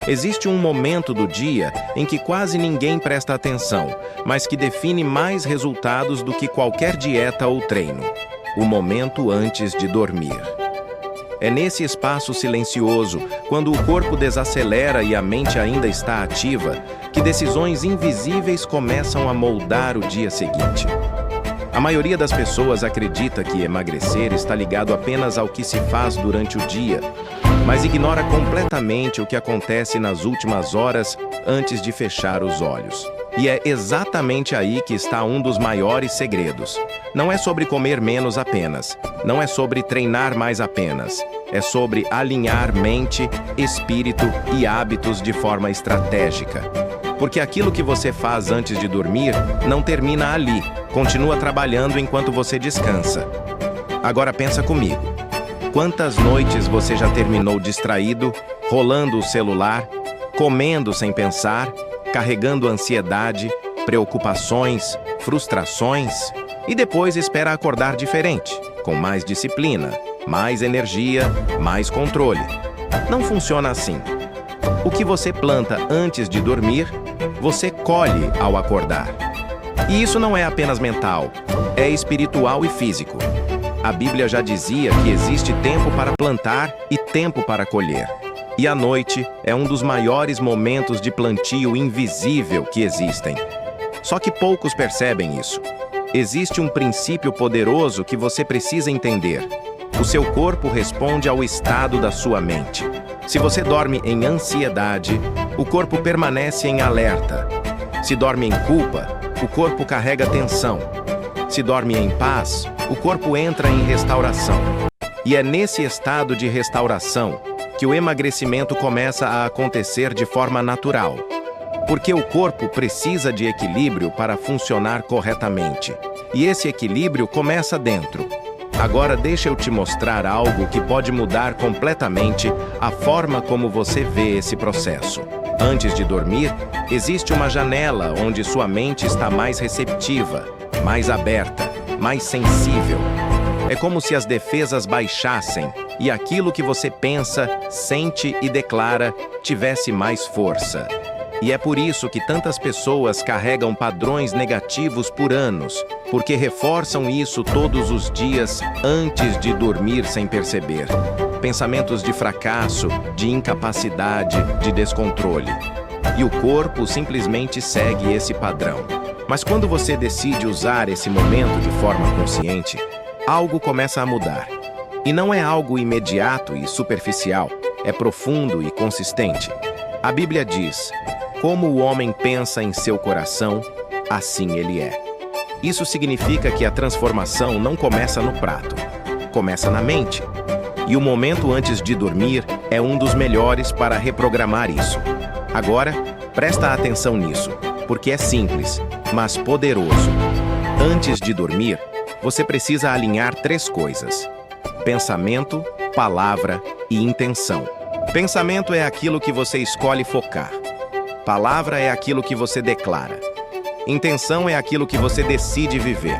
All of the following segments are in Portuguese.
Existe um momento do dia em que quase ninguém presta atenção, mas que define mais resultados do que qualquer dieta ou treino: o momento antes de dormir. É nesse espaço silencioso, quando o corpo desacelera e a mente ainda está ativa, que decisões invisíveis começam a moldar o dia seguinte. A maioria das pessoas acredita que emagrecer está ligado apenas ao que se faz durante o dia, mas ignora completamente o que acontece nas últimas horas antes de fechar os olhos. E é exatamente aí que está um dos maiores segredos. Não é sobre comer menos apenas, não é sobre treinar mais apenas, é sobre alinhar mente, espírito e hábitos de forma estratégica. Porque aquilo que você faz antes de dormir não termina ali, continua trabalhando enquanto você descansa. Agora pensa comigo. Quantas noites você já terminou distraído, rolando o celular, comendo sem pensar, carregando ansiedade, preocupações, frustrações, e depois espera acordar diferente, com mais disciplina, mais energia, mais controle? Não funciona assim. O que você planta antes de dormir, você colhe ao acordar. E isso não é apenas mental, é espiritual e físico. A Bíblia já dizia que existe tempo para plantar e tempo para colher. E a noite é um dos maiores momentos de plantio invisível que existem. Só que poucos percebem isso. Existe um princípio poderoso que você precisa entender. O seu corpo responde ao estado da sua mente. Se você dorme em ansiedade, o corpo permanece em alerta. Se dorme em culpa, o corpo carrega tensão. Se dorme em paz, o corpo entra em restauração. E é nesse estado de restauração que o emagrecimento começa a acontecer de forma natural. Porque o corpo precisa de equilíbrio para funcionar corretamente. E esse equilíbrio começa dentro. Agora deixa eu te mostrar algo que pode mudar completamente a forma como você vê esse processo. Antes de dormir, existe uma janela onde sua mente está mais receptiva, mais aberta, mais sensível. É como se as defesas baixassem e aquilo que você pensa, sente e declara tivesse mais força. E é por isso que tantas pessoas carregam padrões negativos por anos, porque reforçam isso todos os dias antes de dormir sem perceber. Pensamentos de fracasso, de incapacidade, de descontrole. E o corpo simplesmente segue esse padrão. Mas quando você decide usar esse momento de forma consciente, algo começa a mudar. E não é algo imediato e superficial, é profundo e consistente. A Bíblia diz: como o homem pensa em seu coração, assim ele é. Isso significa que a transformação não começa no prato, começa na mente. E o momento antes de dormir é um dos melhores para reprogramar isso. Agora, presta atenção nisso, porque é simples, mas poderoso. Antes de dormir, você precisa alinhar 3 coisas: pensamento, palavra e intenção. Pensamento é aquilo que você escolhe focar. Palavra é aquilo que você declara. Intenção é aquilo que você decide viver.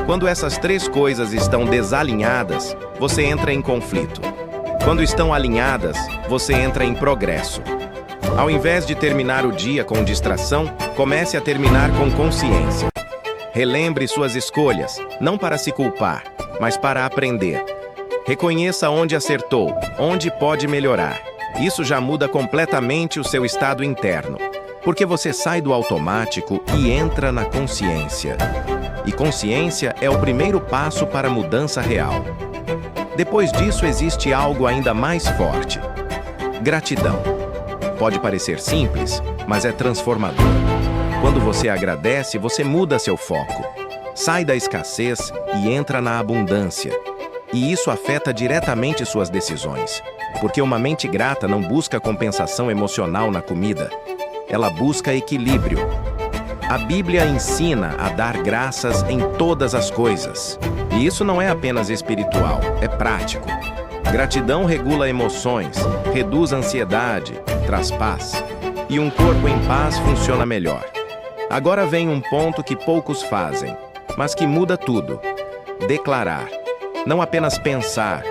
Quando essas 3 coisas estão desalinhadas, você entra em conflito. Quando estão alinhadas, você entra em progresso. Ao invés de terminar o dia com distração, comece a terminar com consciência. Relembre suas escolhas, não para se culpar, mas para aprender. Reconheça onde acertou, onde pode melhorar. Isso já muda completamente o seu estado interno, porque você sai do automático e entra na consciência. E consciência é o primeiro passo para a mudança real. Depois disso existe algo ainda mais forte: gratidão. Pode parecer simples, mas é transformador. Quando você agradece, você muda seu foco. Sai da escassez e entra na abundância. E isso afeta diretamente suas decisões. Porque uma mente grata não busca compensação emocional na comida. Ela busca equilíbrio. A Bíblia ensina a dar graças em todas as coisas. E isso não é apenas espiritual, é prático. Gratidão regula emoções, reduz a ansiedade, traz paz. E um corpo em paz funciona melhor. Agora vem um ponto que poucos fazem, mas que muda tudo: declarar. Não apenas pensar,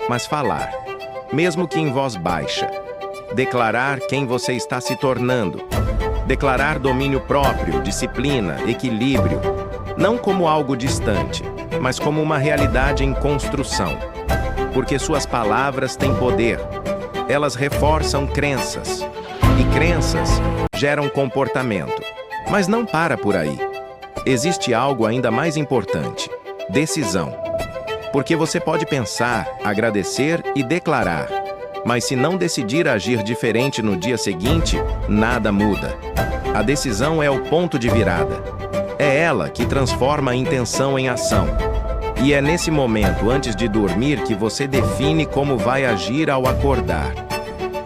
mas falar, mesmo que em voz baixa. declarar quem você está se tornando. Declarar domínio próprio, disciplina, equilíbrio, não como algo distante, mas como uma realidade em construção. Porque suas palavras têm poder. Elas reforçam crenças. E crenças geram comportamento. Mas não para por aí. Existe algo ainda mais importante: decisão. Porque você pode pensar, agradecer e declarar, mas se não decidir agir diferente no dia seguinte, nada muda. A decisão é o ponto de virada. É ela que transforma a intenção em ação. E é nesse momento, antes de dormir, que você define como vai agir ao acordar.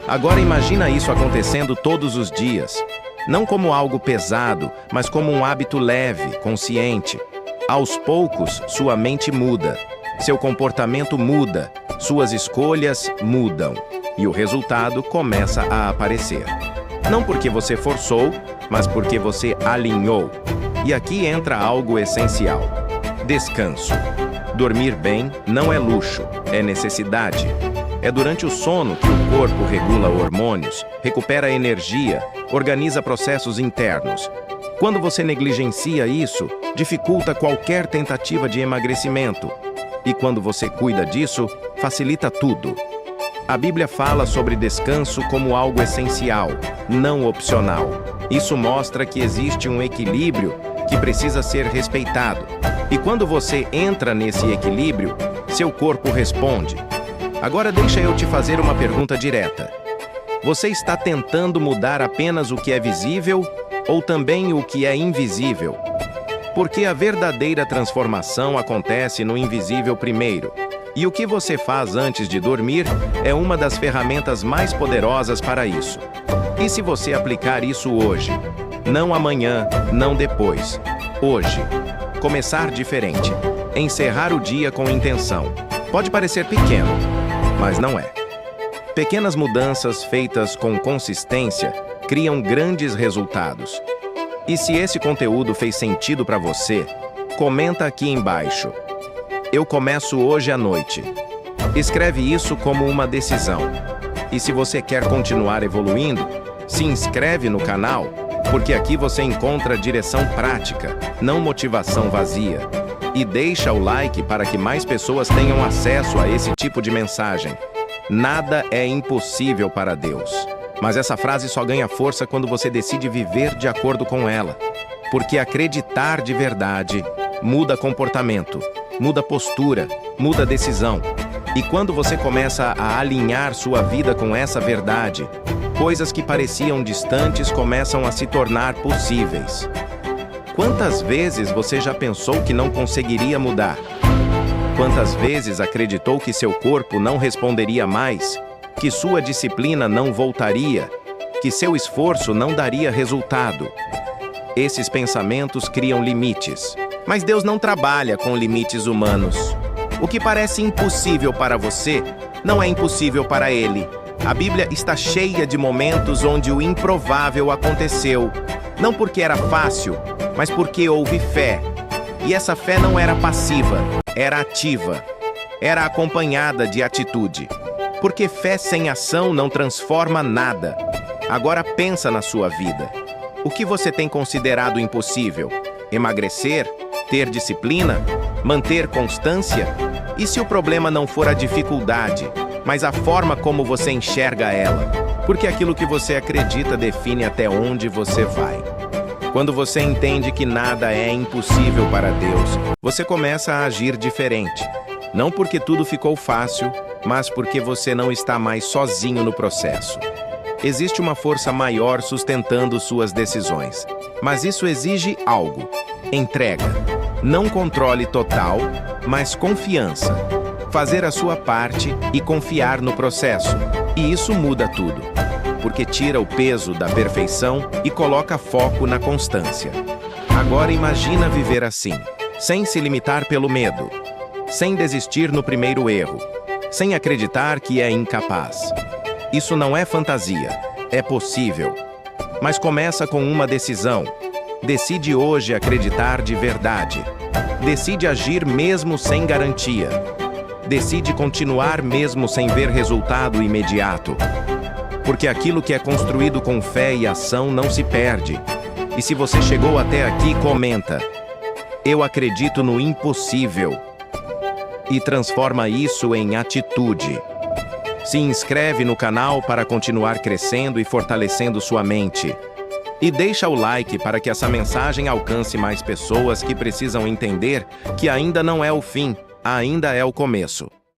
Agora imagina isso acontecendo todos os dias. Não como algo pesado, mas como um hábito leve, consciente. Aos poucos, sua mente muda. Seu comportamento muda. Suas escolhas mudam. E o resultado começa a aparecer. Não porque você forçou, mas porque você alinhou. E aqui entra algo essencial: descanso. Dormir bem não é luxo, é necessidade. É durante o sono que o corpo regula hormônios, recupera energia, organiza processos internos. Quando você negligencia isso, dificulta qualquer tentativa de emagrecimento. E quando você cuida disso, facilita tudo. A Bíblia fala sobre descanso como algo essencial, não opcional. Isso mostra que existe um equilíbrio que precisa ser respeitado. E quando você entra nesse equilíbrio, seu corpo responde. Agora deixa eu te fazer uma pergunta direta. Você está tentando mudar apenas o que é visível ou também o que é invisível? Porque a verdadeira transformação acontece no invisível primeiro. E o que você faz antes de dormir é uma das ferramentas mais poderosas para isso. E se você aplicar isso hoje? Não amanhã, não depois. Hoje. Começar diferente. Encerrar o dia com intenção. Pode parecer pequeno, mas não é. Pequenas mudanças feitas com consistência criam grandes resultados. E se esse conteúdo fez sentido para você, comenta aqui embaixo. Eu começo hoje à noite. Escreve isso como uma decisão. E se você quer continuar evoluindo, se inscreve no canal, porque aqui você encontra direção prática, não motivação vazia. E deixa o like para que mais pessoas tenham acesso a esse tipo de mensagem. Nada é impossível para Deus. Mas essa frase só ganha força quando você decide viver de acordo com ela. Porque acreditar de verdade muda comportamento, muda postura, muda decisão. E quando você começa a alinhar sua vida com essa verdade, coisas que pareciam distantes começam a se tornar possíveis. Quantas vezes você já pensou que não conseguiria mudar? Quantas vezes acreditou que seu corpo não responderia mais? Que sua disciplina não voltaria? Que seu esforço não daria resultado? Esses pensamentos criam limites. Mas Deus não trabalha com limites humanos. O que parece impossível para você, não é impossível para Ele. A Bíblia está cheia de momentos onde o improvável aconteceu. Não porque era fácil, mas porque houve fé. E essa fé não era passiva, era ativa. Era acompanhada de atitude. Porque fé sem ação não transforma nada. Agora pensa na sua vida. O que você tem considerado impossível? Emagrecer? Ter disciplina? Manter constância? E se o problema não for a dificuldade, mas a forma como você enxerga ela? Porque aquilo que você acredita define até onde você vai. Quando você entende que nada é impossível para Deus, você começa a agir diferente. Não porque tudo ficou fácil, mas porque você não está mais sozinho no processo. Existe uma força maior sustentando suas decisões. Mas isso exige algo: entrega. Não controle total, mas confiança. Fazer a sua parte e confiar no processo. E isso muda tudo. Porque tira o peso da perfeição e coloca foco na constância. Agora imagina viver assim, sem se limitar pelo medo, sem desistir no primeiro erro, sem acreditar que é incapaz. Isso não é fantasia, é possível. Mas começa com uma decisão. Decide hoje acreditar de verdade. Decide agir mesmo sem garantia. Decide continuar mesmo sem ver resultado imediato. porque aquilo que é construído com fé e ação não se perde. E se você chegou até aqui, comenta: eu acredito no impossível. E transforma isso em atitude. Se inscreve no canal para continuar crescendo e fortalecendo sua mente. E deixa o like para que essa mensagem alcance mais pessoas que precisam entender que ainda não é o fim, ainda é o começo.